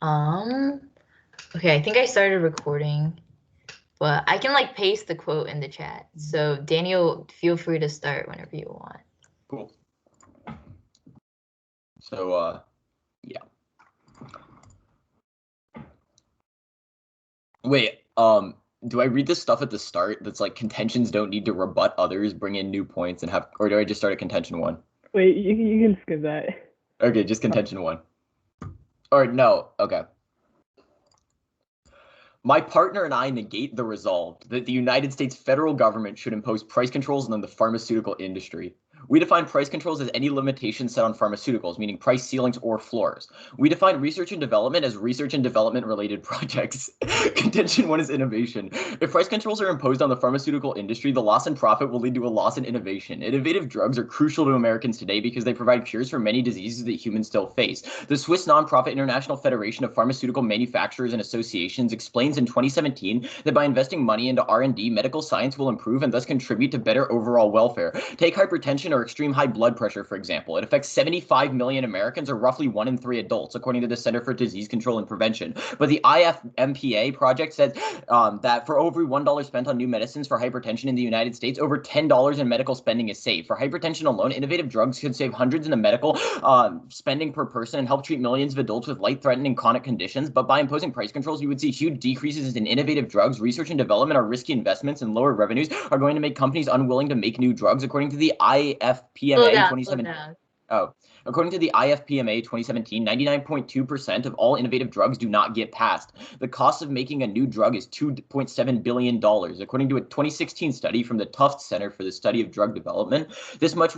Um, okay, I think I started recording, but I can like paste the quote in the chat. So Daniel, feel free to start whenever you want. Cool. So, yeah. Wait, do I read this stuff at the start that's like contentions don't need to rebut others, bring in new points, and have, or do I just start at contention 1? Wait, you can skip that. Okay, just contention 1. Or no, okay. My partner and I negate the resolved that the United States federal government should impose price controls on the pharmaceutical industry. We define price controls as any limitation set on pharmaceuticals, meaning price ceilings or floors. We define research and development as research and development related projects. Contention 1 is innovation. If price controls are imposed on the pharmaceutical industry, the loss in profit will lead to a loss in innovation. Innovative drugs are crucial to Americans today because they provide cures for many diseases that humans still face. The Swiss nonprofit International Federation of Pharmaceutical Manufacturers and Associations explains in 2017 that by investing money into R&D, medical science will improve and thus contribute to better overall welfare. Take hypertension or extreme high blood pressure, for example. It affects 75 million Americans, or roughly 1 in 3 adults, according to the Center for Disease Control and Prevention. But the IFMPA project said that for every $1 spent on new medicines for hypertension in the United States, over $10 in medical spending is saved. For hypertension alone, innovative drugs could save hundreds in the medical spending per person and help treat millions of adults with life-threatening chronic conditions. But by imposing price controls, you would see huge decreases in innovative drugs. Research and development are risky investments, and lower revenues are going to make companies unwilling to make new drugs, according to the IFPMA 2017. According to the IFPMA 2017, 99.2% of all innovative drugs do not get passed. The cost of making a new drug is $2.7 billion. According to a 2016 study from the Tufts Center for the Study of Drug Development, this much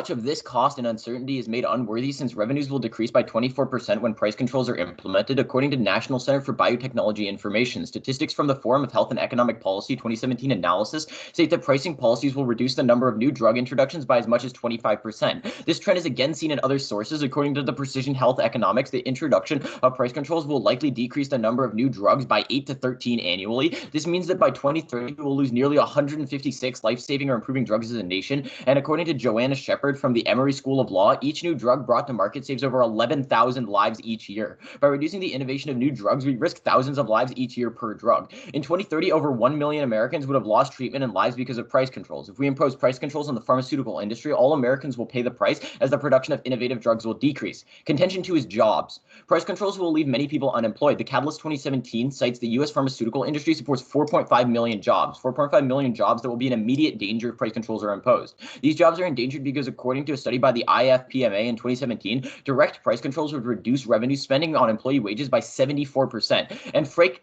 of this cost and uncertainty is made unworthy since revenues will decrease by 24% when price controls are implemented, according to National Center for Biotechnology Information. Statistics from the Forum of Health and Economic Policy 2017 analysis state that pricing policies will reduce the number of new drug introductions by as much as 25%. This trend is again seen in other sources. According to the Precision Health Economics, the introduction of price controls will likely decrease the number of new drugs by 8 to 13 annually. This means that by 2030, we will lose nearly 156 life-saving or improving drugs as a nation. And according to Joanna Shepard from the Emory School of Law, each new drug brought to market saves over 11,000 lives each year. By reducing the innovation of new drugs, we risk thousands of lives each year per drug. In 2030, over 1 million Americans would have lost treatment and lives because of price controls. If we impose price controls on the pharmaceutical industry, all Americans will pay the price as the production of innovative drugs will decrease. Contention 2 is jobs. Price controls will leave many people unemployed. The Catalyst 2017 cites the U.S. pharmaceutical industry supports 4.5 million jobs. 4.5 million jobs that will be in immediate danger if price controls are imposed. These jobs are endangered because, according to a study by the IFPMA in 2017, direct price controls would reduce revenue spending on employee wages by 74%. And Frank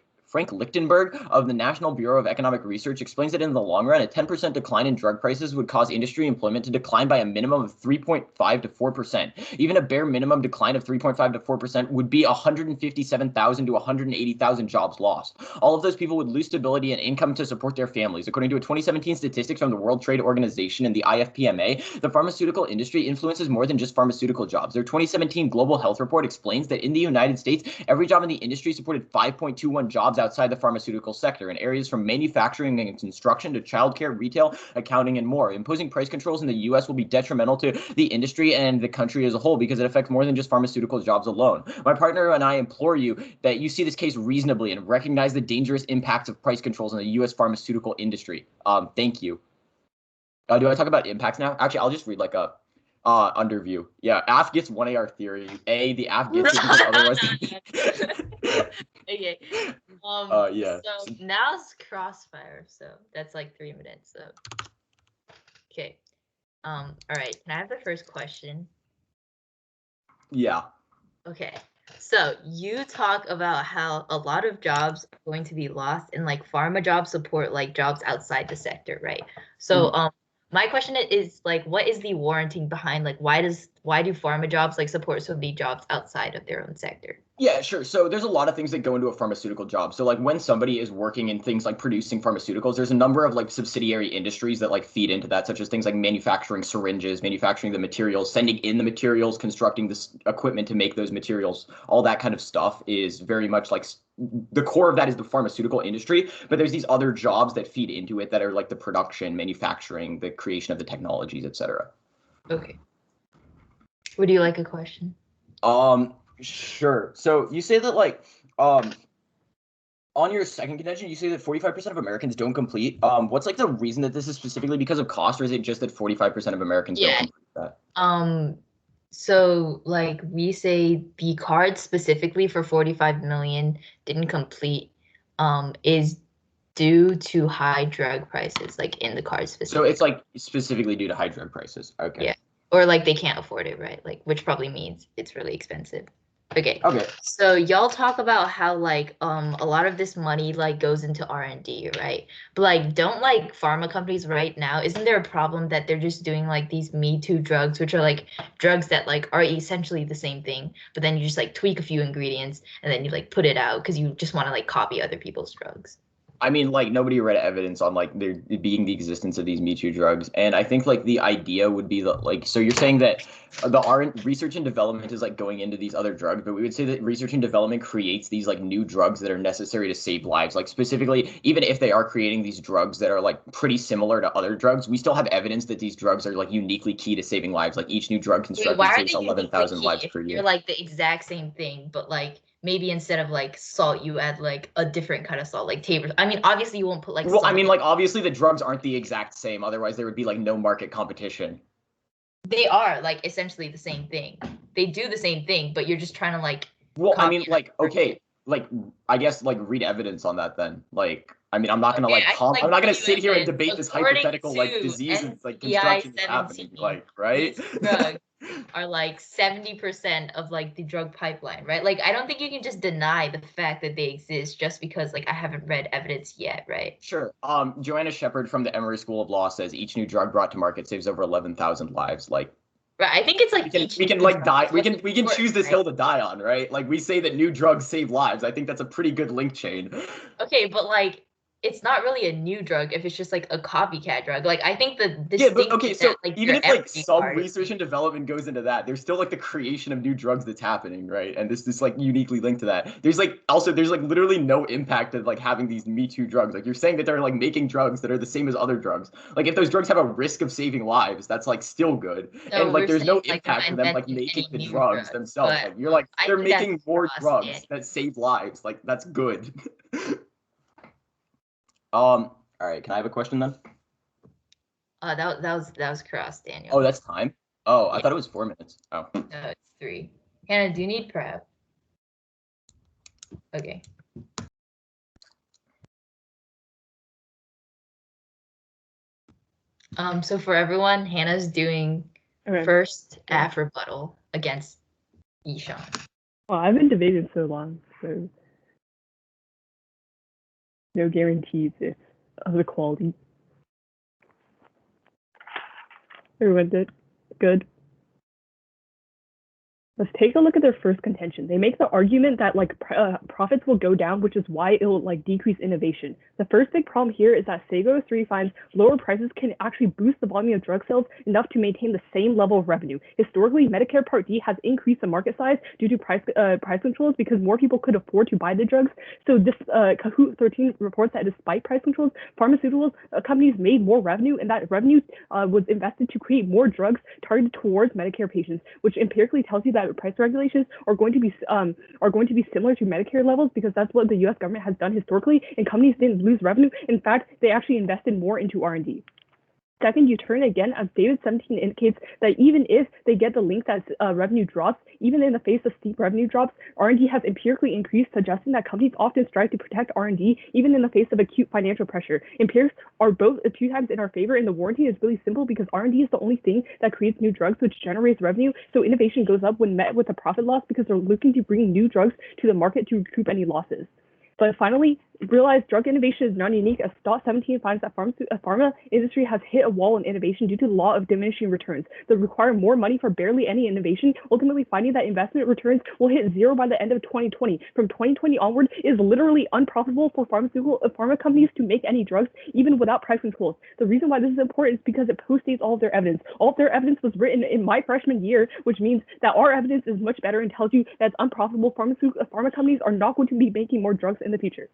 Lichtenberg of the National Bureau of Economic Research explains that in the long run, a 10% decline in drug prices would cause industry employment to decline by a minimum of 3.5 to 4%. Even a bare minimum decline of 3.5 to 4% would be 157,000 to 180,000 jobs lost. All of those people would lose stability and income to support their families. According to a 2017 statistics from the World Trade Organization and the IFPMA, the pharmaceutical industry influences more than just pharmaceutical jobs. Their 2017 Global Health Report explains that in the United States, every job in the industry supported 5.21 jobs outside the pharmaceutical sector in areas from manufacturing and construction to childcare, retail, accounting, and more. Imposing price controls in the U.S. will be detrimental to the industry and the country as a whole because it affects more than just pharmaceutical jobs alone. My partner and I implore you that you see this case reasonably and recognize the dangerous impacts of price controls in the U.S. pharmaceutical industry. Thank you. Do I talk about impacts now? Actually, I'll just read like a underview. Yeah, AF gets 1 AR theory. The AF gets it because otherwise. Okay. Yeah. So now it's crossfire. So that's like 3 minutes. So okay. All right. Can I have the first question? Yeah. Okay. So you talk about how a lot of jobs are going to be lost, and like pharma jobs support like jobs outside the sector, right? So my question is like, what is the warranting behind like why do pharma jobs like support so many jobs outside of their own sector? Yeah, sure. So there's a lot of things that go into a pharmaceutical job. So like when somebody is working in things like producing pharmaceuticals, there's a number of like subsidiary industries that like feed into that, such as things like manufacturing syringes, manufacturing the materials, sending in the materials, constructing this equipment to make those materials. All that kind of stuff is very much like the core of that is the pharmaceutical industry. But there's these other jobs that feed into it that are like the production, manufacturing, the creation of the technologies, etc. Okay. Would you like a question? Sure. So you say that like on your second contention, you say that 45% of Americans don't complete. What's like the reason that this is specifically because of cost, or is it just that 45% of Americans don't Yeah. complete that? So like we say the card specifically for 45 million didn't complete is due to high drug prices, like in the card So specifically. it's like specifically due to high drug prices. Okay. Yeah. Or like they can't afford it, right? Like which probably means it's really expensive. Okay. Okay. So y'all talk about how like a lot of this money like goes into R&D, right? But like don't like pharma companies right now, isn't there a problem that they're just doing like these Me Too drugs, which are like drugs that like are essentially the same thing, but then you just like tweak a few ingredients and then you like put it out because you just want to like copy other people's drugs. I mean, like nobody read evidence on like there being the existence of these Me Too drugs, and I think like the idea would be that like so you're saying that the R research and development is like going into these other drugs, but we would say that research and development creates these like new drugs that are necessary to save lives. Like specifically, even if they are creating these drugs that are like pretty similar to other drugs, we still have evidence that these drugs are like uniquely key to saving lives. Like each new drug Wait, constructed why are saves they 11,000 uniquely lives key per if year. they're like the exact same thing, but like maybe instead of like salt, you add like a different kind of salt, like table. I mean, obviously you won't put like Well, salt I mean, in. like obviously the drugs aren't the exact same. Otherwise, there would be like no market competition. They are like essentially the same thing. They do the same thing, but you're just trying to like Well, I copy mean, it. like, okay, like, I guess, like, read evidence on that then. Like, I mean, I'm not gonna Okay, like, I can I'm like not gonna give you sit here and evidence. debate this According hypothetical like to disease and like NCI construction is happening, 17, like, right? these drugs are like 70% of like the drug pipeline, right? Like I don't think you can just deny the fact that they exist just because like I haven't read evidence yet, right? Sure. Joanna Shepard from the Emory School of Law says each new drug brought to market saves over 11,000 lives. Like, Right. I think it's like we can new like drug die. is We what's can choose important, this right? hill to die on, right? Like, we say that new drugs save lives. I think that's a pretty good link chain. Okay, but like it's not really a new drug if it's just like a copycat drug. Like I think the Yeah, but distinction okay, is that so like even your if like energy some card. research and development goes into that, there's still like the creation of new drugs that's happening, right? And this like uniquely linked to that. There's like also there's like literally no impact of like having these Me Too drugs. Like you're saying that they're like making drugs that are the same as other drugs. Like if those drugs have a risk of saving lives, that's like still good. No, And like we're there's saying no like we're impact not to them like inventing making any the new drugs drugs, themselves. but Like you're like I they're think that's making more cross drugs stand. that save lives. Like that's good. All right, can I have a question then? That was cross, Oh, Daniel. that's time. Oh, I Yeah, thought it was 4 minutes. Oh. no, it's 3. Hannah, do you need prep? Okay. So for everyone, Hannah's doing Okay. first half rebuttal against Ishan. Well, I've been debating so long, so no guarantees of the quality. Everyone did good. Let's take a look at their first contention. They make the argument that like profits will go down, which is why it will like decrease innovation. The first big problem here is that Sago 3 finds lower prices can actually boost the volume of drug sales enough to maintain the same level of revenue. Historically, Medicare Part D has increased the market size due to price controls because more people could afford to buy the drugs. So this Kahoot 13 reports that despite price controls, pharmaceuticals companies made more revenue, and that revenue was invested to create more drugs targeted towards Medicare patients, which empirically tells you that price regulations are going to be similar to Medicare levels because that's what the U.S. government has done historically, and companies didn't lose revenue. In fact, they actually invested more into R&D. Second, you turn again, as David 17 indicates, that even if they get the link that revenue drops, even in the face of steep revenue drops, R&D has empirically increased, suggesting that companies often strive to protect R&D even in the face of acute financial pressure. Empirics are both 2 times in our favor, and the warranty is really simple because R&D is the only thing that creates new drugs, which generates revenue. So innovation goes up when met with a profit loss because they're looking to bring new drugs to the market to recoup any losses. But finally, realize drug innovation is not unique, as Stott 17 finds that pharma industry has hit a wall in innovation due to the law of diminishing returns. They require more money for barely any innovation, ultimately finding that investment returns will hit 0 by the end of 2020. From 2020 onward, it is literally unprofitable for pharma companies to make any drugs, even without price controls. The reason why this is important is because it postdates all of their evidence. All of their evidence was written in my freshman year, which means that our evidence is much better and tells you that it's unprofitable. Pharma companies are not going to be making more drugs in the future.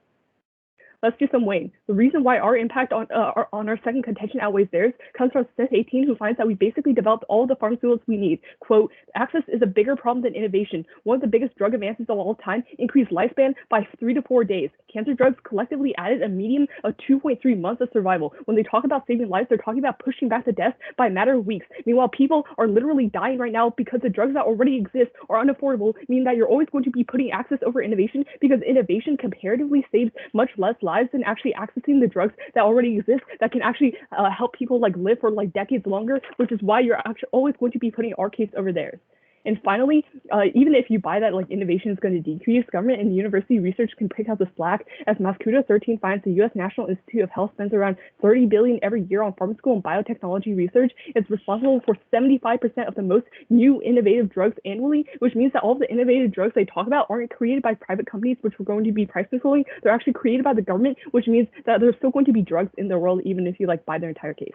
Let's do some weighing. The reason why our impact on our second contention outweighs theirs comes from Smith 18, who finds that we basically developed all the pharmaceuticals we need. Quote, access is a bigger problem than innovation. One of the biggest drug advances of all time increased lifespan by 3 to 4 days. Cancer drugs collectively added a median of 2.3 months of survival. When they talk about saving lives, they're talking about pushing back the death by a matter of weeks. Meanwhile, people are literally dying right now because the drugs that already exist are unaffordable, meaning that you're always going to be putting access over innovation, because innovation comparatively saves much less lives than actually accessing the drugs that already exist that can actually help people like live for like decades longer, which is why you're actually always going to be putting our case over theirs. And finally, even if you buy that like innovation is going to decrease, government and university research can pick up the slack, as Mascuda 13 finds the U.S. National Institute of Health spends around $30 billion every year on pharmaceutical and biotechnology research. It's responsible for 75% of the most new innovative drugs annually, which means that all of the innovative drugs they talk about aren't created by private companies, which were going to be price controlling. They're actually created by the government, which means that there's still going to be drugs in the world, even if you like buy their entire case.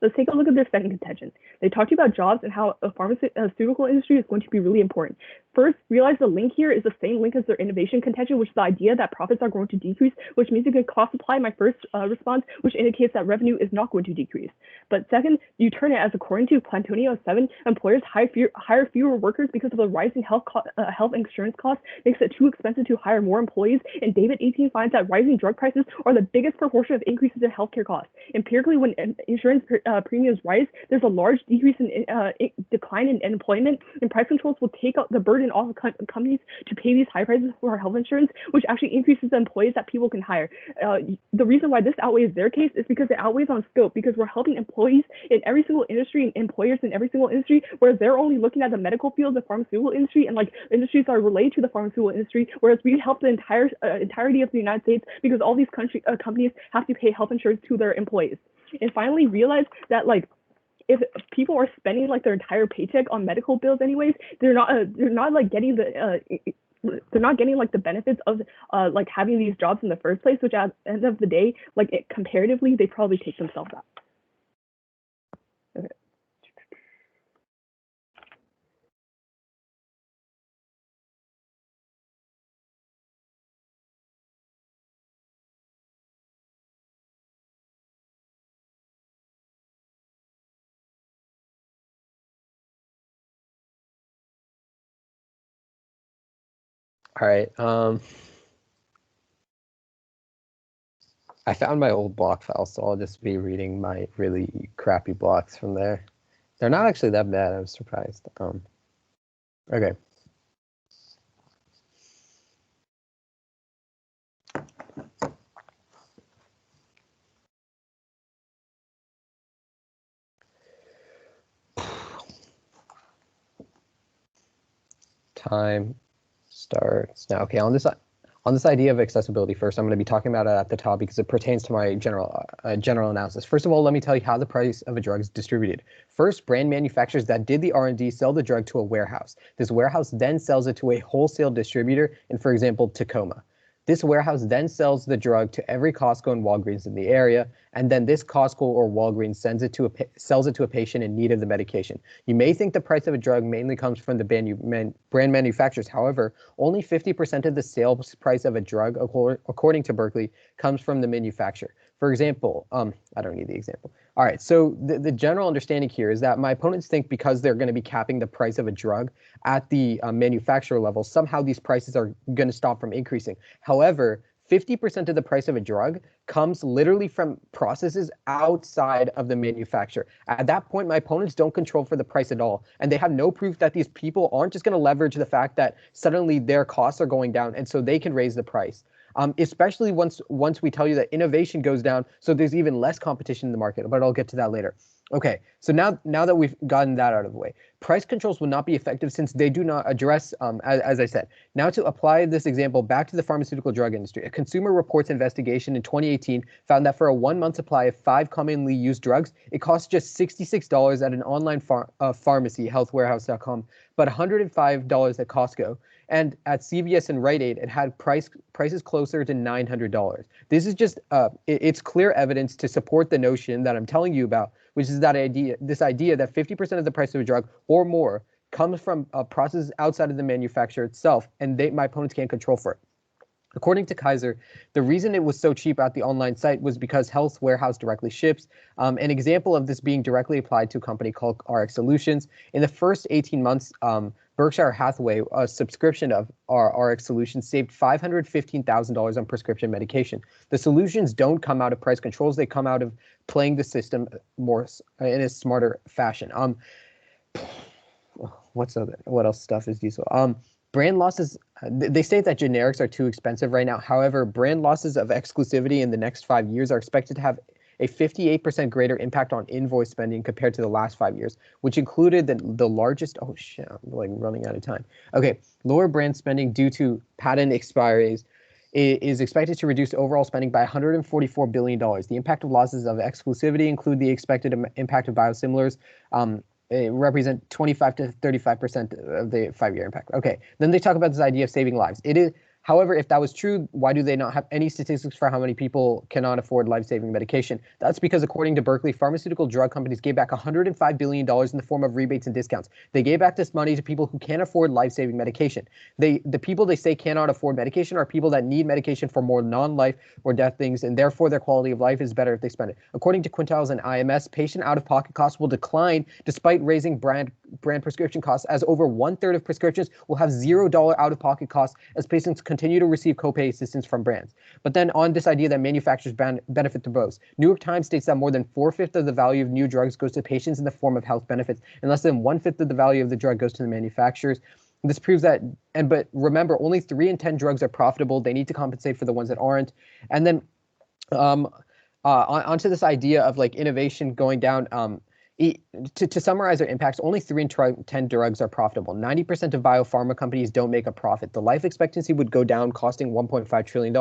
Let's take a look at their second contention. They talked about jobs and how a pharmaceutical industry is going to be really important. First, realize the link here is the same link as their innovation contention, which is the idea that profits are going to decrease, which means you can cross-apply my first response, which indicates that revenue is not going to decrease. But second, you turn it as according to Plantonio 7, employers hire fewer workers because of the rising health insurance costs, makes it too expensive to hire more employees. And David 18 finds that rising drug prices are the biggest proportion of increases in healthcare costs. Empirically, when insurance premiums rise, there's a large decrease in decline in employment, and price controls will take out the burden off of companies to pay these high prices for health insurance, which actually increases the employees that people can hire. The reason why this outweighs their case is because it outweighs on scope, because we're helping employees in every single industry and employers in every single industry, whereas they're only looking at the medical field, the pharmaceutical industry, and like industries that are related to the pharmaceutical industry, whereas we help the entirety of the United States, because all these companies have to pay health insurance to their employees. And finally, realize that like if people are spending like their entire paycheck on medical bills anyways, they're not like getting the they're not getting like the benefits of like having these jobs in the first place, which at the end of the day, like comparatively, they probably take themselves out. Okay. All right. I found my old block file, so I'll just be reading my really crappy blocks from there. They're not actually that bad. I was surprised. Okay. Time starts now. Okay, on this idea of accessibility first, I'm going to be talking about it at the top because it pertains to my general analysis. First of all, let me tell you how the price of a drug is distributed. First, brand manufacturers that did the R&D sell the drug to a warehouse. This warehouse then sells it to a wholesale distributor in, for example, Tacoma. This warehouse then sells the drug to every Costco and Walgreens in the area, and then this Costco or Walgreens sells it to a patient in need of the medication. You may think the price of a drug mainly comes from the brand manufacturers. However, only 50% of the sales price of a drug, according to Berkeley, comes from the manufacturer. For example, I don't need the example. All right, so the general understanding here is that my opponents think because they're going to be capping the price of a drug at the manufacturer level, somehow these prices are going to stop from increasing. However, 50% of the price of a drug comes literally from processes outside of the manufacturer. At that point, my opponents don't control for the price at all, and they have no proof that these people aren't just going to leverage the fact that suddenly their costs are going down, and so they can raise the price. Especially once we tell you that innovation goes down, so there's even less competition in the market, but I'll get to that later. Okay, so now that we've gotten that out of the way, price controls will not be effective since they do not address, as I said. Now to apply this example back to the pharmaceutical drug industry, a Consumer Reports investigation in 2018 found that for a 1-month supply of 5 commonly used drugs, it costs just $66 at an online pharmacy, healthwarehouse.com, but $105 at Costco. And at CVS and Rite Aid, it had prices closer to $900. This is just, it's clear evidence to support the notion that I'm telling you about, which is this idea that 50% of the price of a drug or more comes from processes outside of the manufacturer itself, and my opponents can't control for it. According to Kaiser, the reason it was so cheap at the online site was because Health Warehouse directly ships. An example of this being directly applied to a company called RX Solutions. In the first 18 months, Berkshire Hathaway, a subscription of our RX Solutions, saved $515,000 on prescription medication. The solutions don't come out of price controls. They come out of playing the system more in a smarter fashion. What else stuff is diesel? Brand losses, they state that generics are too expensive right now. However, brand losses of exclusivity in the next 5 years are expected to have a 58% greater impact on invoice spending compared to the last 5 years, which included the largest, oh shit, I'm like running out of time. Okay, lower brand spending due to patent expiries is expected to reduce overall spending by $144 billion. The impact of losses of exclusivity include the expected impact of biosimilars, represent 25 to 35% of the 5-year impact. Okay, then they talk about this idea of saving lives. It is, however, if that was true, why do they not have any statistics for how many people cannot afford life-saving medication? That's because according to Berkeley, pharmaceutical drug companies gave back $105 billion in the form of rebates and discounts. They gave back this money to people who can't afford life-saving medication. The people they say cannot afford medication are people that need medication for more non-life or death things, and therefore their quality of life is better if they spend it. According to Quintiles and IMS, patient out-of-pocket costs will decline despite raising brand prescription costs, as over 1/3 of prescriptions will have $0 out-of-pocket costs as patients continue to receive copay assistance from brands. But then on this idea that manufacturers benefit the most, New York Times states that more than 4/5 of the value of new drugs goes to patients in the form of health benefits, and less than 1/5 of the value of the drug goes to the manufacturers. This proves that, but remember, only 3 in 10 drugs are profitable. They need to compensate for the ones that aren't. And then onto this idea of like innovation going down. To summarize their impacts, only 3 in 10 drugs are profitable. 90% of biopharma companies don't make a profit. The life expectancy would go down, costing $1.5 trillion,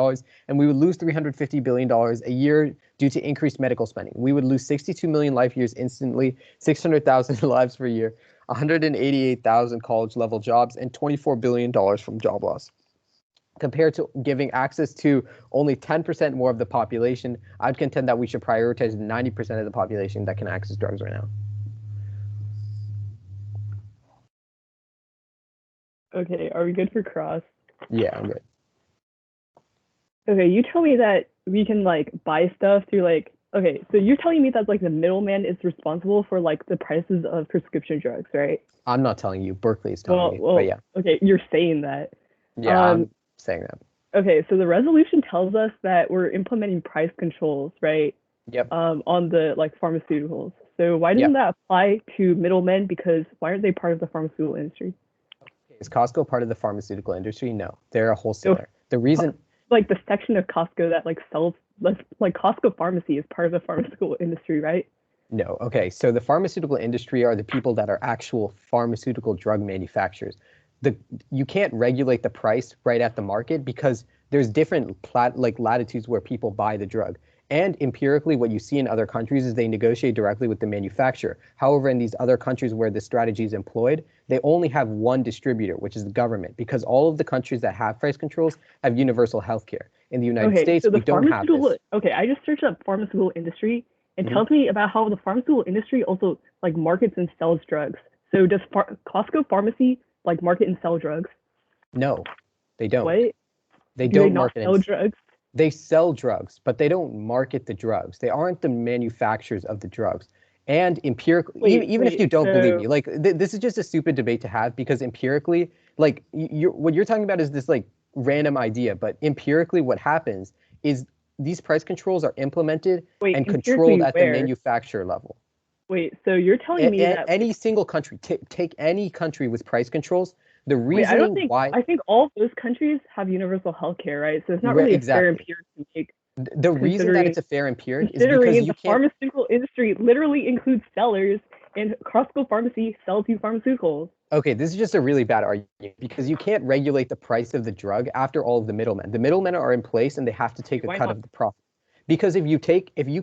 and we would lose $350 billion a year due to increased medical spending. We would lose 62 million life years instantly, 600,000 lives per year, 188,000 college-level jobs, and $24 billion from job loss. Compared to giving access to only 10% more of the population, I'd contend that we should prioritize 90% of the population that can access drugs right now. Okay, are we good for cross? Yeah, I'm good. Okay, you tell me that we can like buy stuff through like, okay, so you're telling me that like the middleman is responsible for like the prices of prescription drugs, right? I'm not telling you. Berkeley is telling me, but yeah. Okay, you're saying that. Yeah, I'm saying that. Okay, so the resolution tells us that we're implementing price controls, right? Yep. On the like pharmaceuticals. So why doesn't that apply to middlemen? Because why aren't they part of the pharmaceutical industry? Is Costco part of the pharmaceutical industry? No, they're a wholesaler. The reason, like the section of Costco that like sells, like Costco pharmacy is part of the pharmaceutical industry, right? No. Okay, so the pharmaceutical industry are the people that are actual pharmaceutical drug manufacturers. You can't regulate the price right at the market because there's different latitudes where people buy the drug. And empirically, what you see in other countries is they negotiate directly with the manufacturer. However, in these other countries where this strategy is employed, they only have one distributor, which is the government, because all of the countries that have price controls have universal health care. In the United States, so we don't have this. Okay, I just searched up pharmaceutical industry and tells me about how the pharmaceutical industry also like markets and sells drugs. So does Costco pharmacy like market and sell drugs? No, they don't. What? They Do don't they not market sell drugs? They sell drugs, but they don't market the drugs. They aren't the manufacturers of the drugs. And empirically, even if you don't believe me, like this is just a stupid debate to have because empirically, like what you're talking about is this like random idea, but empirically what happens is these price controls are implemented and controlled at the manufacturer level. Wait, so you're telling me that any single country, take any country with price controls, the reasoning why I think all those countries have universal health care, right? So it's not really a fair empiric to make. The reason that it's a fair empiric is because the pharmaceutical industry literally includes sellers, and Costco pharmacy sells you pharmaceuticals. Okay, this is just a really bad argument because you can't regulate the price of the drug after all of the middlemen. The middlemen are in place and they have to take a cut of the profit. Because if you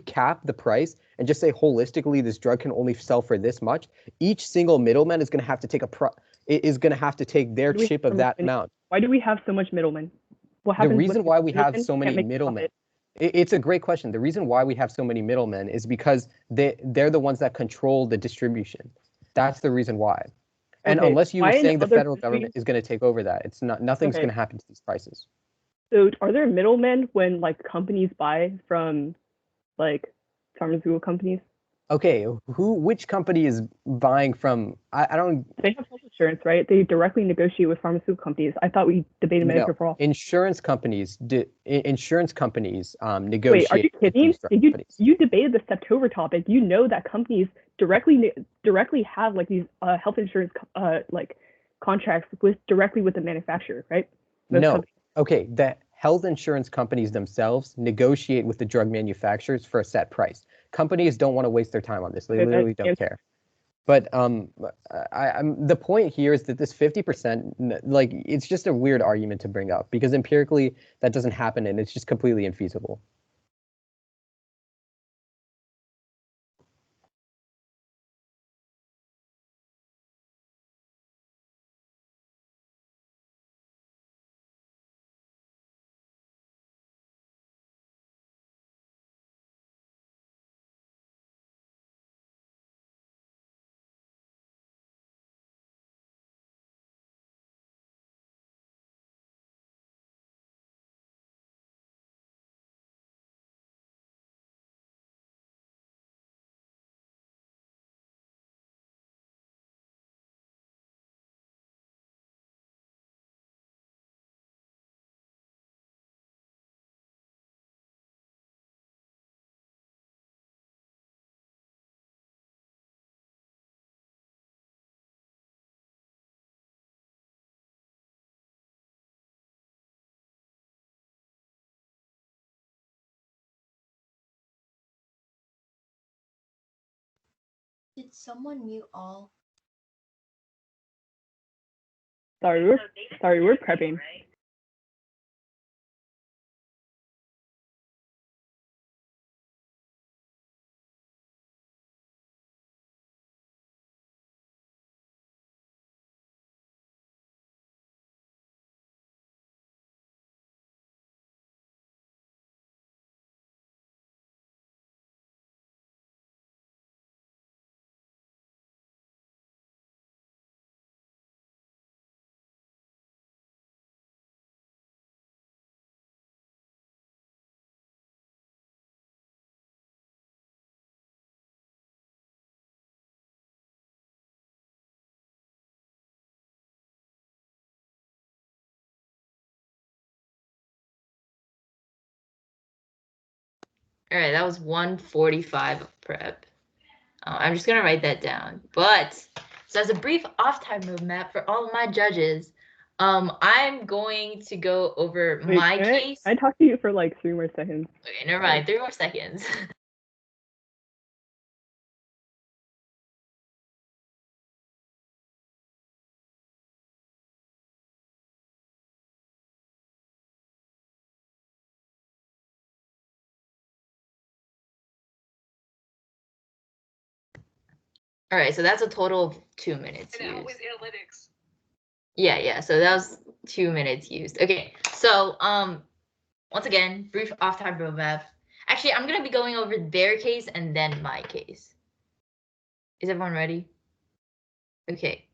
cap the price and just say holistically this drug can only sell for this much, each single middleman is going to have to take their chip of that amount. Why do we have so much middlemen? The reason why we have so many middlemen, it's a great question. The reason why we have so many middlemen is because they're the ones that control the distribution. That's the reason why. And unless you were saying the federal government is going to take over that, nothing's going to happen to these prices. So are there middlemen when like companies buy from like pharmaceutical companies? Okay, which company is buying from? I don't. They have health insurance, right? They directly negotiate with pharmaceutical companies. I thought we debated No, Medicare for all. insurance companies Wait, are negotiate you with kidding? these drug companies. You debated the Septober topic. You know that companies directly have like these health insurance like contracts directly with the manufacturer, right? Those No. companies. Okay, the health insurance companies themselves negotiate with the drug manufacturers for a set price. Companies don't want to waste their time on this. They literally don't care. But the point here is that this 50%, like, it's just a weird argument to bring up because empirically that doesn't happen and it's just completely infeasible. Did someone mute all? Sorry, we're prepping. All right, that was 145 of prep. I'm just gonna write that down. But so as a brief off-time roadmap for all of my judges, I'm going to go over Wait, my case. I talk to you for like 3 more seconds. Okay, never mind. 3 more seconds. All right, so that's a total of 2 minutes used. Analytics. Yeah. So that was 2 minutes used. Okay, so once again, brief off-time roadmap. Actually, I'm gonna be going over their case and then my case. Is everyone ready? Okay.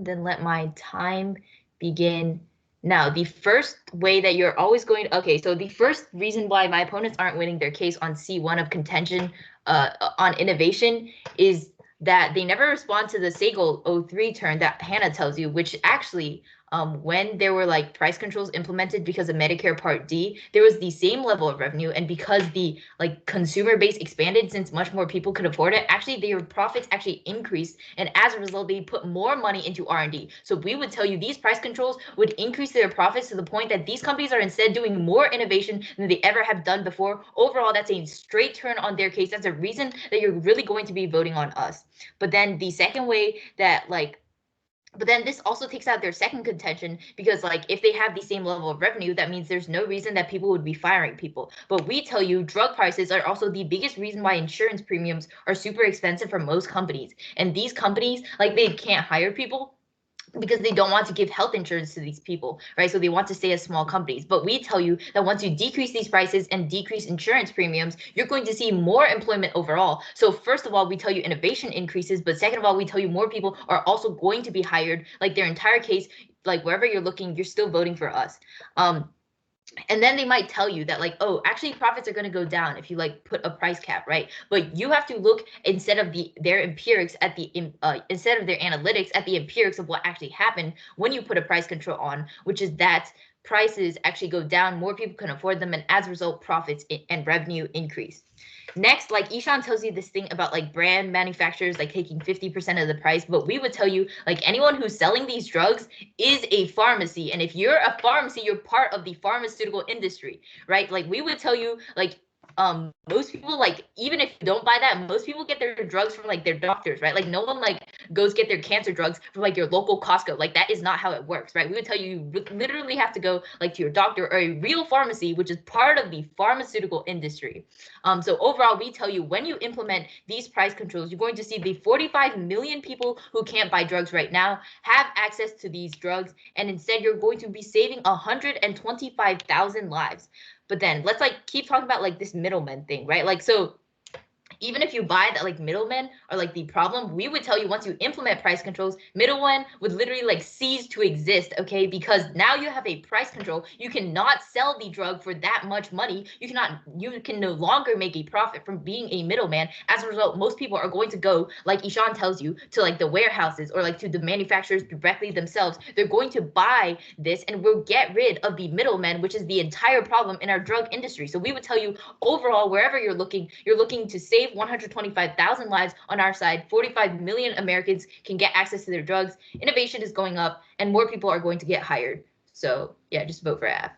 Then let my time begin now. The first way that you're always going to, okay, so the first reason why my opponents aren't winning their case on C1 of contention on innovation is that they never respond to the Sagel 03 turn that Hannah tells you, which actually when there were like price controls implemented because of Medicare Part D, there was the same level of revenue, and because the like consumer base expanded, since much more people could afford it, actually their profits actually increased, and as a result they put more money into R&D. So we would tell you these price controls would increase their profits to the point that these companies are instead doing more innovation than they ever have done before. Overall, that's a straight turn on their case. That's a reason that you're really going to be voting on us. But then the second way that but then this also takes out their second contention, because like if they have the same level of revenue, that means there's no reason that people would be firing people. But we tell you drug prices are also the biggest reason why insurance premiums are super expensive for most companies. And these companies, like, they can't hire people because they don't want to give health insurance to these people, right? So they want to stay as small companies. But we tell you that once you decrease these prices and decrease insurance premiums, you're going to see more employment overall. So first of all, we tell you innovation increases, but second of all, we tell you more people are also going to be hired. Like their entire case, like wherever you're looking, you're still voting for us. And then they might tell you that like, oh, actually profits are going to go down if you like put a price cap, right? But you have to look instead of their empirics at instead of their analytics at the empirics of what actually happened when you put a price control on, which is that prices actually go down, more people can afford them, and as a result, profits and revenue increase. Next, like Ishan tells you this thing about like brand manufacturers like taking 50% of the price, but we would tell you like anyone who's selling these drugs is a pharmacy. And if you're a pharmacy, you're part of the pharmaceutical industry, right? Like we would tell you like most people, like even if you don't buy that, most people get their drugs from like their doctors, right? Like no one like goes get their cancer drugs from like your local Costco. Like that is not how it works, right? We would tell you you literally have to go like to your doctor or a real pharmacy, which is part of the pharmaceutical industry. So overall, we tell you when you implement these price controls, you're going to see the 45 million people who can't buy drugs right now have access to these drugs, and instead you're going to be saving 125,000 lives. But then let's like keep talking about like this middleman thing, right? Like so even if you buy that like middlemen are like the problem, we would tell you once you implement price controls, middlemen would literally like cease to exist, okay? Because now you have a price control. You cannot sell the drug for that much money. You can no longer make a profit from being a middleman. As a result, most people are going to go, like Ishan tells you, to like the warehouses or like to the manufacturers directly themselves. They're going to buy this and we'll get rid of the middlemen, which is the entire problem in our drug industry. So we would tell you overall, wherever you're looking to save 125,000 lives on our side. 45 million Americans can get access to their drugs. Innovation is going up, and more people are going to get hired. So yeah, just vote for AF.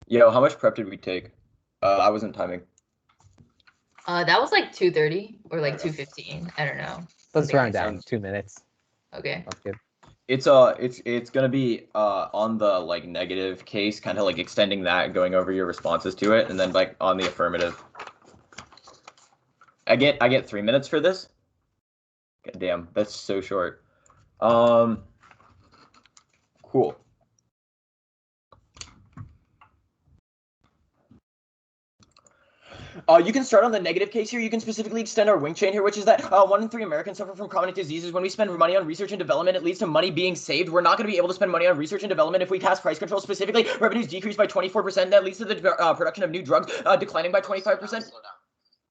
Yo, how much prep did we take? I wasn't timing. That was like 2:30 or like Okay. 2:15. I don't know. Let's Something round like down Sounds- 2 minutes. that. Okay. That's good. It's gonna be on the like negative case, kind of like extending that, going over your responses to it, and then like on the affirmative. I get 3 minutes for this. God damn, that's so short. Cool. You can start on the negative case here. You can specifically extend our wing chain here, which is that 1 in 3 Americans suffer from chronic diseases. When we spend money on research and development, it leads to money being saved. We're not going to be able to spend money on research and development if we pass price control. Specifically, revenues decrease by 24%. That leads to the production of new drugs declining by 25%.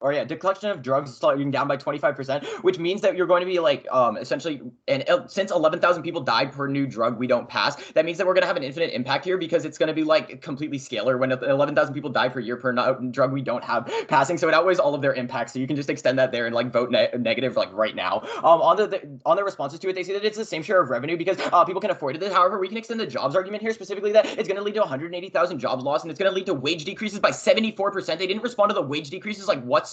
Or yeah, collection of drugs slowing down by 25%, which means that you're going to be like essentially, and since 11,000 people died per new drug we don't pass, that means that we're going to have an infinite impact here because it's going to be like completely scalar when 11,000 people die per year per drug we don't have passing. So it outweighs all of their impacts. So you can just extend that there and like vote negative like right now. On the responses to it, they say that it's the same share of revenue because people can afford it. However, we can extend the jobs argument here specifically that it's going to lead to 180,000 jobs lost and it's going to lead to wage decreases by 74%. They didn't respond to the wage decreases like whatsoever,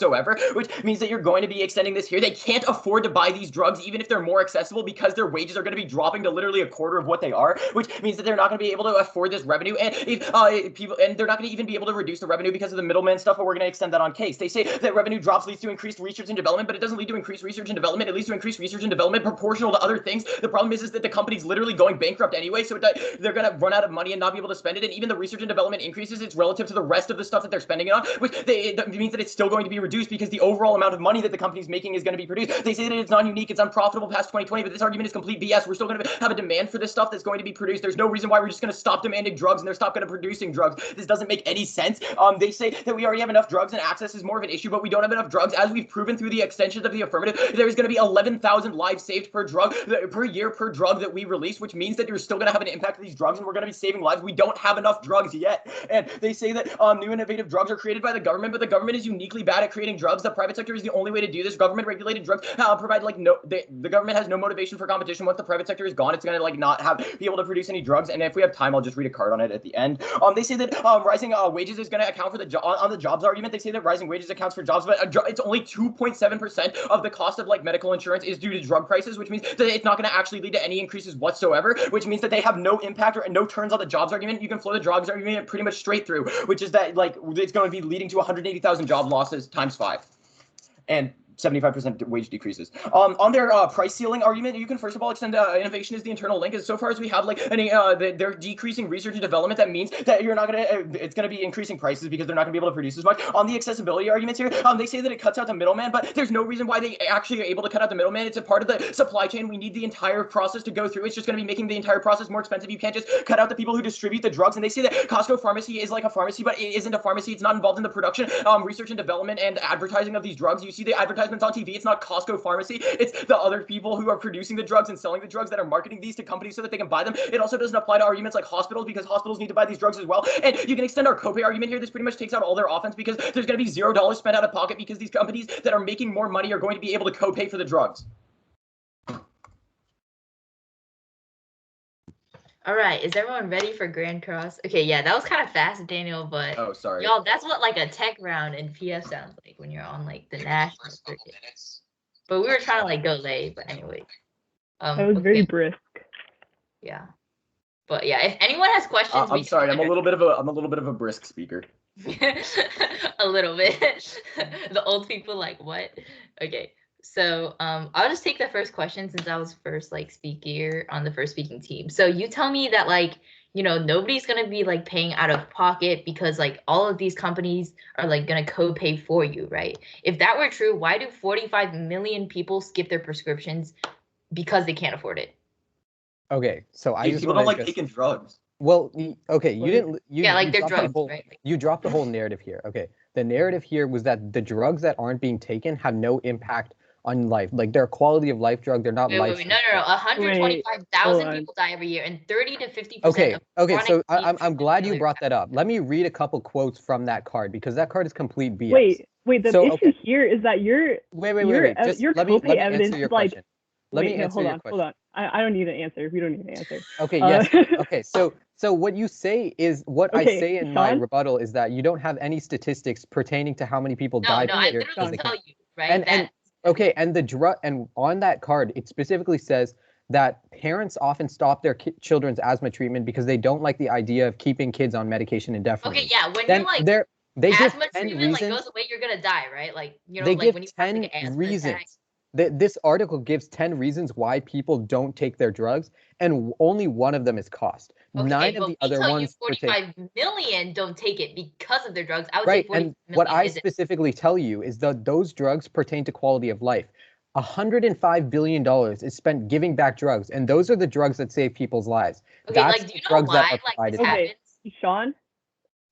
which means that you're going to be extending this here. They can't afford to buy these drugs even if they're more accessible because their wages are going to be dropping to literally a quarter of what they are, which means that they're not going to be able to afford this revenue, and they're not going to even be able to reduce the revenue because of the middleman stuff, but we're going to extend that on case. They say that revenue drops leads to increased research and development, but it doesn't lead to increased research and development. It leads to increased research and development proportional to other things. The problem is that the company's literally going bankrupt anyway, so they're going to run out of money and not be able to spend it, and even the research and development increases, it's relative to the rest of the stuff that they're spending it on, which it means that it's still going to be reduced because the overall amount of money that the company's making is going to be produced. They say that it's non-unique, it's unprofitable past 2020, but this argument is complete BS. We're still going to have a demand for this stuff that's going to be produced. There's no reason why we're just going to stop demanding drugs and they're stop going to producing drugs. This doesn't make any sense. They say that we already have enough drugs and access is more of an issue, but we don't have enough drugs. As we've proven through the extensions of the affirmative, there's going to be 11,000 lives saved per drug, per year per drug that we release, which means that you're still going to have an impact of these drugs and we're going to be saving lives. We don't have enough drugs yet. And they say that new innovative drugs are created by the government, but the government is uniquely bad at creating drugs. The private sector is the only way to do this. Government regulated drugs provide like the government has no motivation for competition. Once the private sector is gone, it's going to like not be able to produce any drugs. And if we have time, I'll just read a card on it at the end. They say that rising wages is going to account for on the jobs argument. They say that rising wages accounts for jobs, but it's only 2.7% of the cost of like medical insurance is due to drug prices, which means that it's not going to actually lead to any increases whatsoever, which means that they have no impact or no turns on the jobs argument. You can flow the jobs argument pretty much straight through, which is that like it's going to be leading to 180,000 job losses times 5. And 75% wage decreases. On their price ceiling argument, you can first of all extend innovation is the internal link. As so far as we have like they're decreasing research and development, that means that you're not gonna it's gonna be increasing prices because they're not gonna be able to produce as much. On the accessibility arguments here, they say that it cuts out the middleman, but there's no reason why they actually are able to cut out the middleman. It's a part of the supply chain. We need the entire process to go through. It's just gonna be making the entire process more expensive. You can't just cut out the people who distribute the drugs. And they say that Costco Pharmacy is like a pharmacy, but it isn't a pharmacy. It's not involved in the production, research and development, and advertising of these drugs. You see the advertisements on TV. It's not Costco Pharmacy. It's the other people who are producing the drugs and selling the drugs that are marketing these to companies so that they can buy them. It also doesn't apply to arguments like hospitals because hospitals need to buy these drugs as well. And you can extend our copay argument here. This pretty much takes out all their offense because there's going to be $0 spent out of pocket because these companies that are making more money are going to be able to copay for the drugs. All right, is everyone ready for Grand Cross? Okay, yeah, that was kind of fast, Daniel, but oh, sorry, y'all, that's what like a tech round in PF sounds like when you're on like the national circuit. But we were trying to like go late, but anyway. That was very brisk. Yeah, but yeah, if anyone has questions, I'm sorry, I'm a little bit of a brisk speaker. A little bit. The old people like what? Okay. So I'll just take the first question since I was first like speaker on the first speaking team. So you tell me that like, you know, nobody's gonna be like paying out of pocket because like all of these companies are like gonna co-pay for you, right? If that were true, why do 45 million people skip their prescriptions because they can't afford it? Okay, so I just people don't like taking drugs. Well, okay, you didn't. Yeah, like they're drugs, right? You dropped the whole narrative here. Okay, the narrative here was that the drugs that aren't being taken have no impact on life. Like they're quality of life drug. They're not life. No. 125,000 people die every year, and 30 to 50%. Okay. So I'm glad you brought that up. Let me read a couple quotes from that card because that card is complete BS. Wait. The issue here is that your copay evidence is like. Let me answer your question. Hold on. I don't need an answer. We don't need an answer. Okay. Yes. Okay. So what you say is what I say in my rebuttal is that you don't have any statistics pertaining to how many people died. No, I literally tell you, right? And the drug and on that card it specifically says that parents often stop their children's asthma treatment because they don't like the idea of keeping kids on medication indefinitely. Okay, yeah, when you're like they asthma give 10 treatment reasons, like goes away, you're gonna die, right? Like you know, they like give when you 10 reasons. This article gives 10 reasons why people don't take their drugs, and only one of them is cost. Okay, 9 of but the we other tell you ones pertain. 45 million don't take it because of their drugs. I would Right, say 45 and what million I isn't. specifically tell you is that those drugs pertain to quality of life. $105 billion is spent giving back drugs, and those are the drugs that save people's lives. Okay, That's like, do the you know drugs that why are like provided. this Okay. happens? Sean,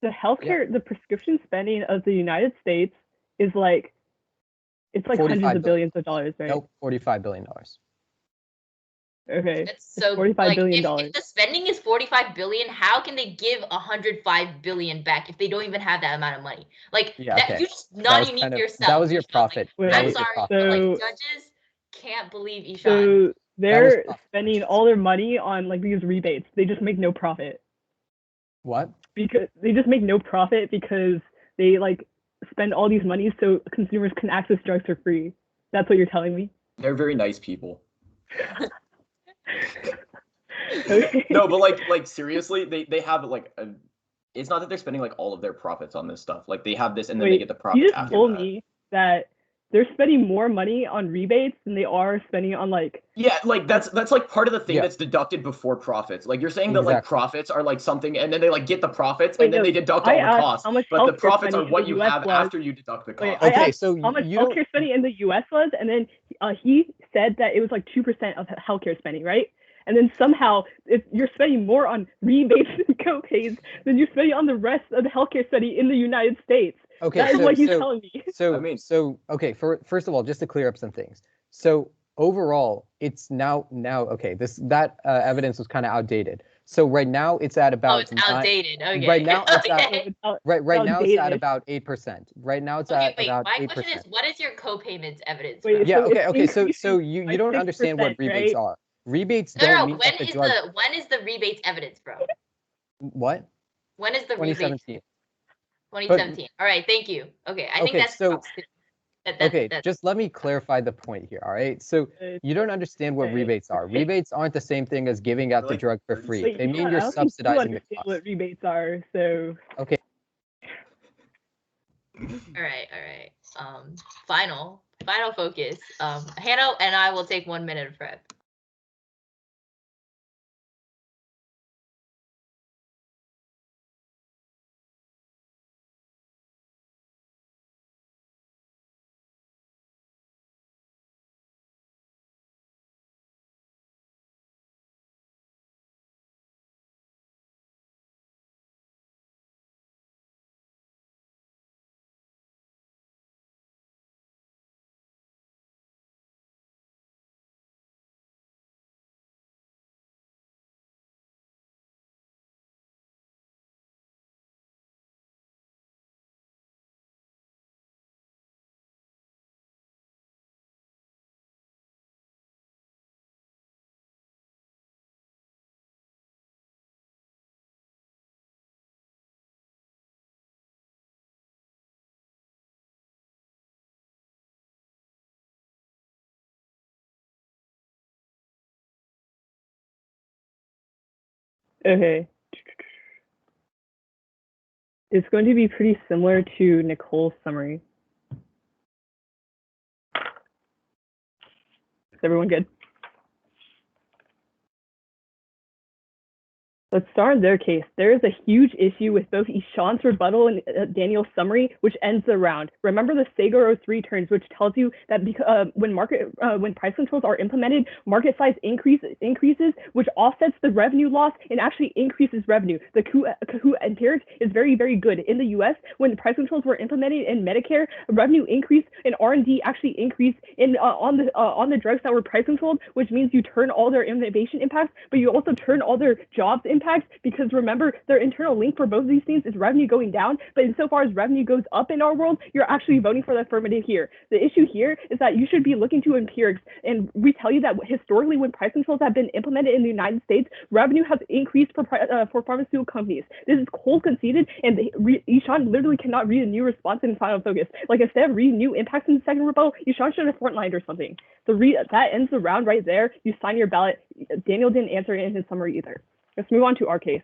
the healthcare, the prescription spending of the United States is like, it's like hundreds 45 of billion. billions of dollars, right? Nope, $45 billion. Okay. It's so $45 like billion. if the spending is 45 billion, how can they give 105 billion back if they don't even have that amount of money? Like Yeah, that okay. you just That not was unique kind of yourself. that was your Ishan. Like, profit. Wait, That I'm was your sorry, profit. but like So- judges can't believe Ishan. So That they're was spending all their money on like these rebates. They just make no profit What? because they like spend all these money so consumers can access drugs for free. That's what you're telling me? They're very nice people. Okay. No, but like seriously, they have like it's not that they're spending like all of their profits on this stuff. Like they have this and then they Wait, get the profits you just after told that. me that they're spending more money on rebates than they are spending on like. Yeah, like that's like part of the thing Yeah. that's deducted before profits. Like you're saying that like Exactly. profits are like something, and then they like get the profits, Wait, and then no, they deduct I all the asked costs. how much But the healthcare profits are spending in what the you US have was. after you deduct the Wait, costs. I Okay, asked so how much you don't. healthcare spending in the US was, and then he said that it was like 2% of healthcare spending, right? And then somehow, if you're spending more on rebates and co-pays than you're spending on the rest of the healthcare spending in the United States. Okay, That is so what he's so telling me. so I mean- so okay. First of all, just to clear up some things. So overall, it's now okay. That evidence was kind of outdated. So right now it's at Oh, about it's outdated. Okay. Right now it's at Okay. right now it's at outdated. about 8%. Right now it's Okay, at wait. about My 8%. question is, what is your co-payments evidence Wait, from? Yeah. so Okay. it's Okay. So increasing by you don't understand what 6%, rebates right? are. Rebates No, don't no. mean that the drug. When is the rebates evidence from? What? When is the rebates? 2017. 2017. All right. Thank you. Okay. I think Okay, that's so okay, that's just let me clarify the point here. All right. So you don't understand what Okay. rebates are. Rebates aren't the same thing as giving out the Like drug for 30 free. Wait, They mean Sean, you're I don't think you subsidizing the understand cost. what rebates are, so. Okay. all right. Final focus. Hannah and I will take 1 minute of prep. Okay. It's going to be pretty similar to Nicole's summary. Is everyone good? Let's start in their case. There is a huge issue with both Ishan's rebuttal and Daniel's summary, which ends the round. Remember the Sagaro 3 turns, which tells you that when price controls are implemented, market size increases, which offsets the revenue loss and actually increases revenue. The Kahoot empirics is very, very good. In the U.S., when price controls were implemented in Medicare, revenue increased and R&D actually increased on the drugs that were price controlled, which means you turn all their innovation impacts, but you also turn all their jobs impacts, because remember, their internal link for both of these things is revenue going down, but insofar as revenue goes up in our world, you're actually voting for the affirmative here. The issue here is that you should be looking to empirics, and we tell you that historically when price controls have been implemented in the United States, revenue has increased for pharmaceutical companies. This is cold conceded, and Ishan literally cannot read a new response in final focus. Like, instead of reading new impacts in the second rebuttal, Ishan should have frontlined or something. That ends the round right there. You sign your ballot. Daniel didn't answer it in his summary either. Let's move on to our case.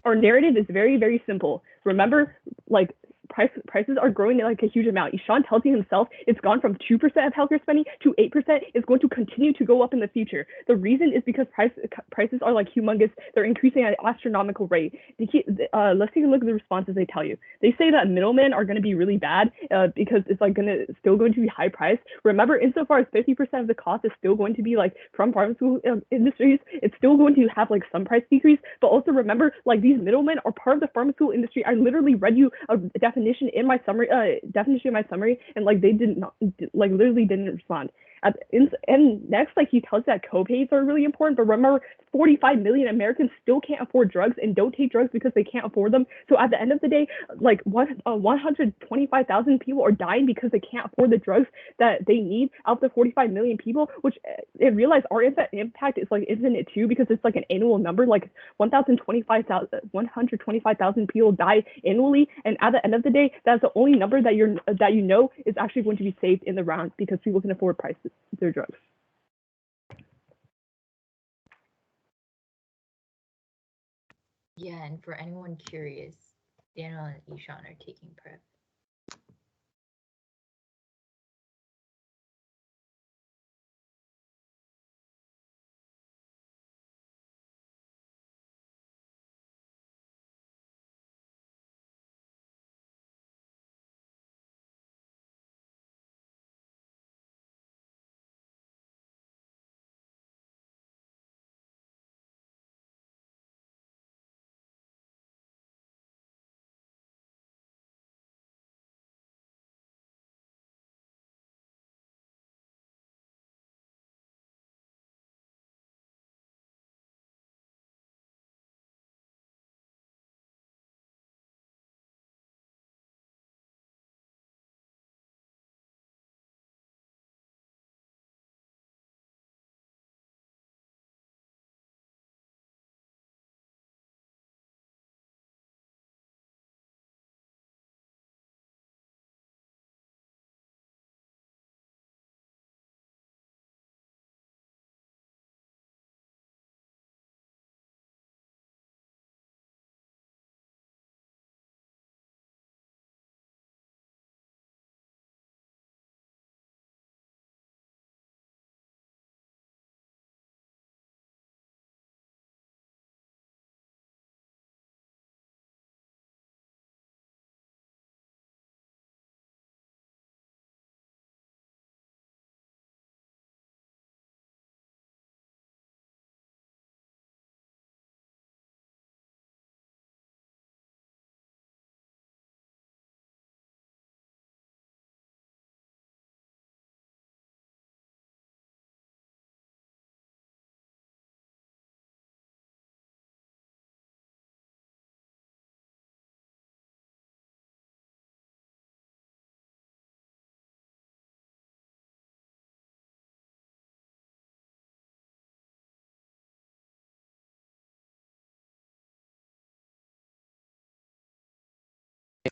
Our narrative is very, very simple. Remember, like, prices are growing like a huge amount. Ishan tells you himself it's gone from 2% of healthcare spending to 8%. It's going to continue to go up in the future. The reason is because prices are like humongous. They're increasing at an astronomical rate. Let's take a look at the responses they tell you. They say that middlemen are going to be really bad because it's like still going to be high priced. Remember, insofar as 50% of the cost is still going to be like from pharmaceutical industries, it's still going to have like some price decrease. But also remember, like these middlemen are part of the pharmaceutical industry. I literally read you a definition in my summary, and like they did not, like literally didn't respond. And next, like he tells that copays are really important, but remember, 45 million Americans still can't afford drugs and don't take drugs because they can't afford them. So at the end of the day, like 125,000 people are dying because they can't afford the drugs that they need out of the 45 million people, which I realize our impact is like infinite too, because it's like an annual number, like 125,000 people die annually. And at the end of the day, that's the only number that you know is actually going to be saved in the round because people can afford their drugs. Yeah, and for anyone curious, Daniel and Ishan are taking prep.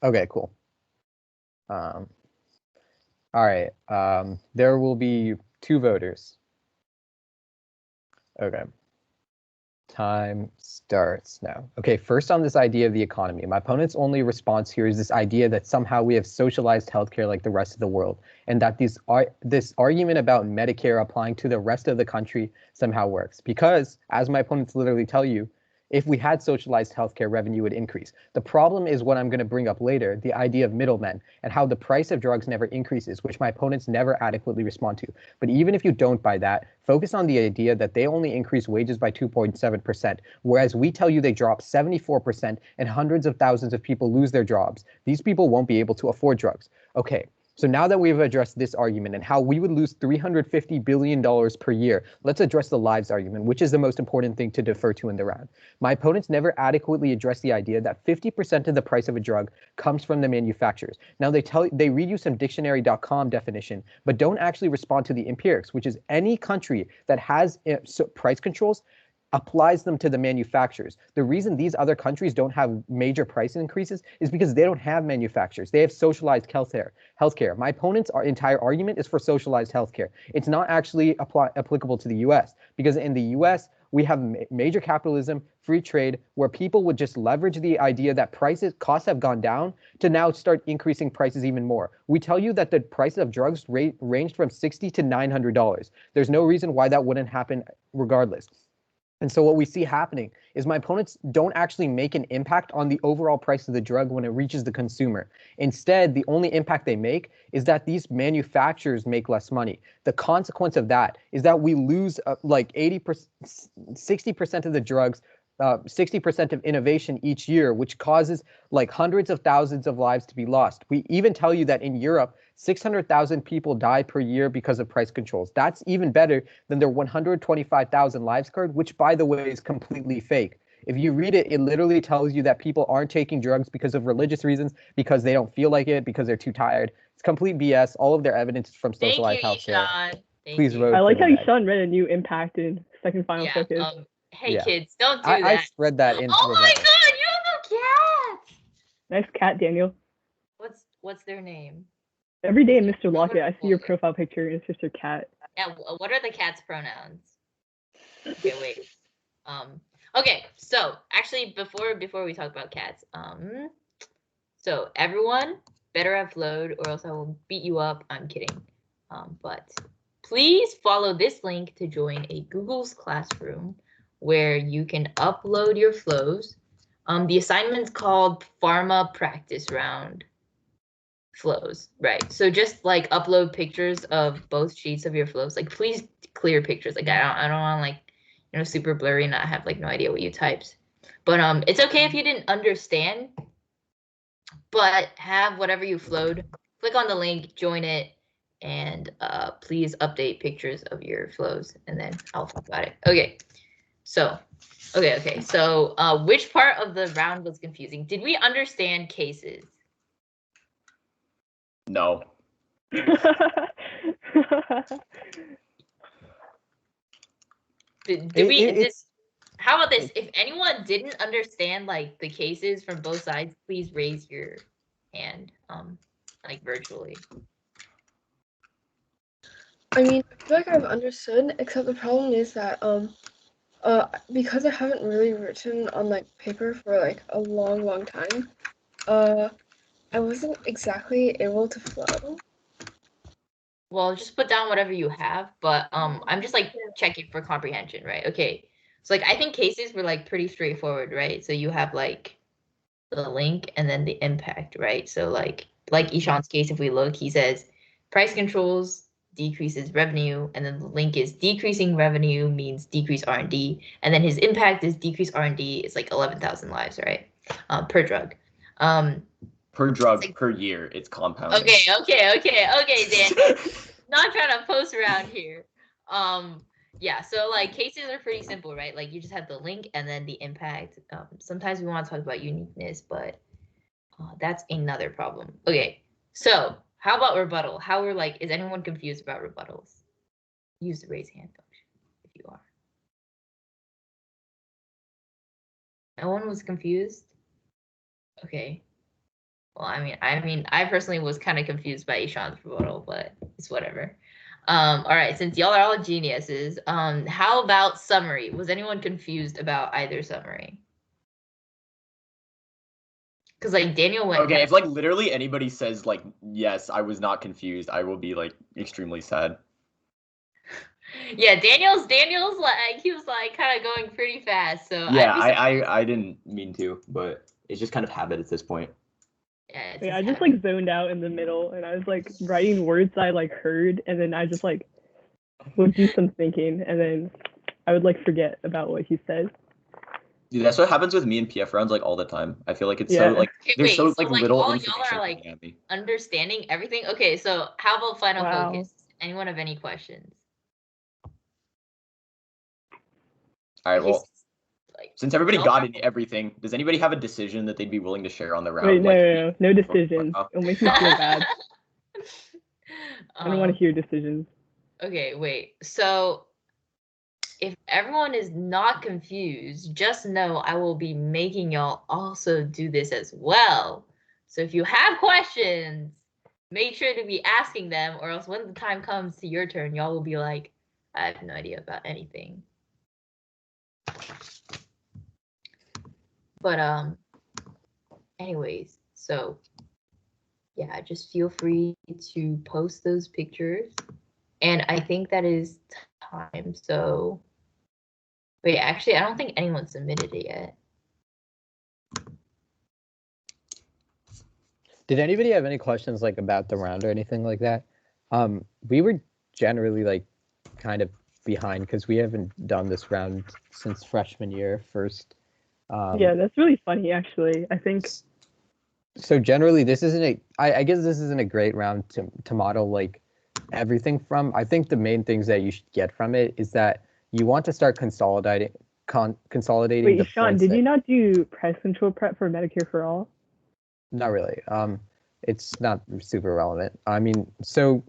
Okay, cool. All right. There will be 2 voters. Okay. Time starts now. Okay, first on this idea of the economy. My opponent's only response here is this idea that somehow we have socialized healthcare like the rest of the world, and that this argument about Medicare applying to the rest of the country somehow works. Because, as my opponents literally tell you, if we had socialized healthcare, revenue would increase. The problem is what I'm going to bring up later, the idea of middlemen and how the price of drugs never increases, which my opponents never adequately respond to. But even if you don't buy that, focus on the idea that they only increase wages by 2.7%, whereas we tell you they drop 74% and hundreds of thousands of people lose their jobs. These people won't be able to afford drugs. Okay. So now that we've addressed this argument and how we would lose $350 billion per year, let's address the lives argument, which is the most important thing to defer to in the round. My opponents never adequately address the idea that 50% of the price of a drug comes from the manufacturers. Now they read you some dictionary.com definition, but don't actually respond to the empirics, which is any country that has price controls applies them to the manufacturers. The reason these other countries don't have major price increases is because they don't have manufacturers. They have socialized healthcare. My opponent's entire argument is for socialized healthcare. It's not actually applicable to the US, because in the US, we have major capitalism, free trade, where people would just leverage the idea that costs have gone down to now start increasing prices even more. We tell you that the prices of drugs ranged from $60 to $900. There's no reason why that wouldn't happen regardless. And so what we see happening is my opponents don't actually make an impact on the overall price of the drug when it reaches the consumer. Instead, the only impact they make is that these manufacturers make less money. The consequence of that is that we lose like 80%, 60% of the drugs, 60% of innovation each year, which causes like hundreds of thousands of lives to be lost. We even tell you that in Europe, 600,000 people die per year because of price controls. That's even better than their 125,000 lives card, which, by the way, is completely fake. If you read it, it literally tells you that people aren't taking drugs because of religious reasons, because they don't feel like it, because they're too tired. It's complete BS. All of their evidence is from socialized healthcare. Please vote. I like how Ishan read a new impact in second final focus. Hey kids, don't do that. I spread that in. Oh my god, you have a cat! Nice cat, Daniel. What's their name? Every day in Mr. Lockett, I see your profile picture and it's just your cat. Yeah, what are the cat's pronouns? Okay, wait. Okay, so actually before we talk about cats, so everyone better have flowed or else I will beat you up. I'm kidding. But please follow this link to join a Google's Classroom where you can upload your flows. The assignment's called Pharma Practice Round flows, right? So just like upload pictures of both sheets of your flows. Like please clear pictures. Like I don't want like super blurry and not have like no idea what you typed. But it's okay if you didn't understand, but have whatever you flowed. Click on the link, join it, and please update pictures of your flows, and then I'll talk about it. Okay. So which part of the round was confusing? Did we understand cases? No. How about this? If anyone didn't understand like the cases from both sides, please raise your hand, like virtually. I mean, I feel like I've understood, except the problem is that because I haven't really written on like paper for like a long time, I wasn't exactly able to flow. Well, just put down whatever you have, but I'm just like checking for comprehension, right? Okay. So like I think cases were like pretty straightforward, right? So you have like the link and then the impact, right? So like Ishan's case, if we look, he says price controls decreases revenue, and then the link is decreasing revenue means decrease R&D, and then his impact is decrease R&D. It's like 11,000 lives, right? Per drug. Per drug, like, per year, it's compounding. Okay, Dan. Not trying to post around here. Yeah, so like cases are pretty simple, right? Like you just have the link and then the impact. Sometimes we want to talk about uniqueness, but that's another problem. Okay, so how about rebuttal? Is anyone confused about rebuttals? Use the raise hand function if you are. No one was confused? Okay. Well, I mean, I personally was kind of confused by Ishan's rebuttal, but it's whatever. All right, since y'all are all geniuses, how about summary? Was anyone confused about either summary? Because like Daniel went. Okay, if like literally anybody says like yes, I was not confused, I will be like extremely sad. Yeah, Daniel's like he was like kind of going pretty fast, so yeah, I didn't mean to, but it's just kind of habit at this point. Yeah, I just like zoned out in the middle, and I was like writing words I like heard, and then I just like would do some thinking, and then I would like forget about what he said. Dude, that's what happens with me in PF rounds like all the time. I feel like it's so like there's so like little all information y'all are like understanding everything. Okay, so how about final focus? Anyone have any questions? All right, well, since everybody got into everything, does anybody have a decision that they'd be willing to share on the round? Wait, no decisions. It'll make me feel bad. I don't want to hear decisions. Okay, wait. So if everyone is not confused, just know I will be making y'all also do this as well. So if you have questions, make sure to be asking them, or else when the time comes to your turn, y'all will be like, I have no idea about anything. But anyways, so yeah, just feel free to post those pictures. And I think that is time. So wait, actually, I don't think anyone submitted it yet. Did anybody have any questions like about the round or anything like that? We were generally like kind of behind because we haven't done this round since freshman year first. Yeah, that's really funny actually. I think So generally, this isn't a. I guess this isn't a great round to model like everything from. I think the main things that you should get from it is that you want to start consolidating consolidating the wait, Sean, points. did you not do price control prep for Medicare for all? Not really. It's not super relevant. I mean, so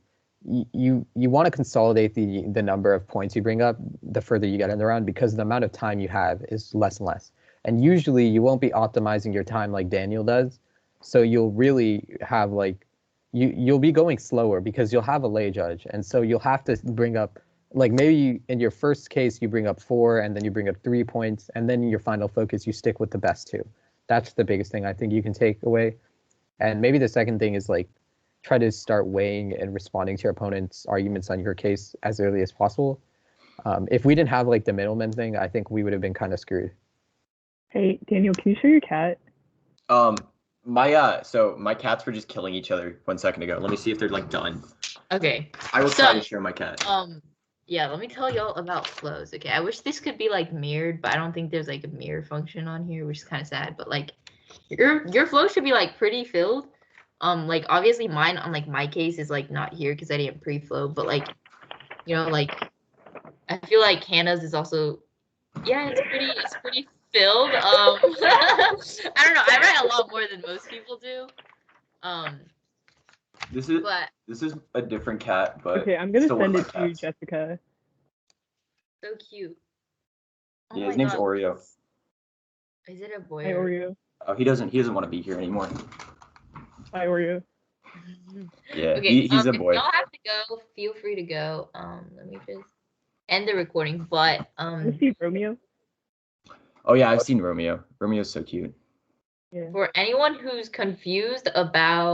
you want to consolidate the number of points you bring up the further you get in the round because the amount of time you have is less and less. And usually you won't be optimizing your time like Daniel does. So you'll really have like you'll be going slower because you'll have a lay judge, and so you'll have to bring up like maybe in your first case you bring up 4 and then you bring up 3 points, and then in your final focus you stick with the best 2. That's the biggest thing I think you can take away. And maybe the second thing is like try to start weighing and responding to your opponent's arguments on your case as early as possible. If we didn't have like the middleman thing, I think we would have been kind of screwed. Hey, Daniel, can you show your cat? So my cats were just killing each other 1 second ago. Let me see if they're like done. Okay. I will try to share my cat. Yeah, let me tell y'all about flows. Okay, I wish this could be like mirrored, but I don't think there's like a mirror function on here, which is kind of sad. But like your flow should be like pretty filled. Like obviously mine on like my case is like not here because I didn't pre-flow, but like like I feel like Hannah's is also it's pretty filled. I don't know. I write a lot more than most people do. This is a different cat, but Okay, I'm gonna still one send of it my to you, cats. Jessica. So cute. Oh Yeah, my his name's God. Oreo. Is it a boy? Hi, or- Oreo. Oh, he doesn't want to be here anymore. Hi, Oreo. Yeah, Okay. he's a If boy. y'all have to go, feel free to go. Let me just end the recording. But Want to see Romeo? Oh yeah, I've seen Romeo. Romeo's so cute. Yeah. for anyone who's confused about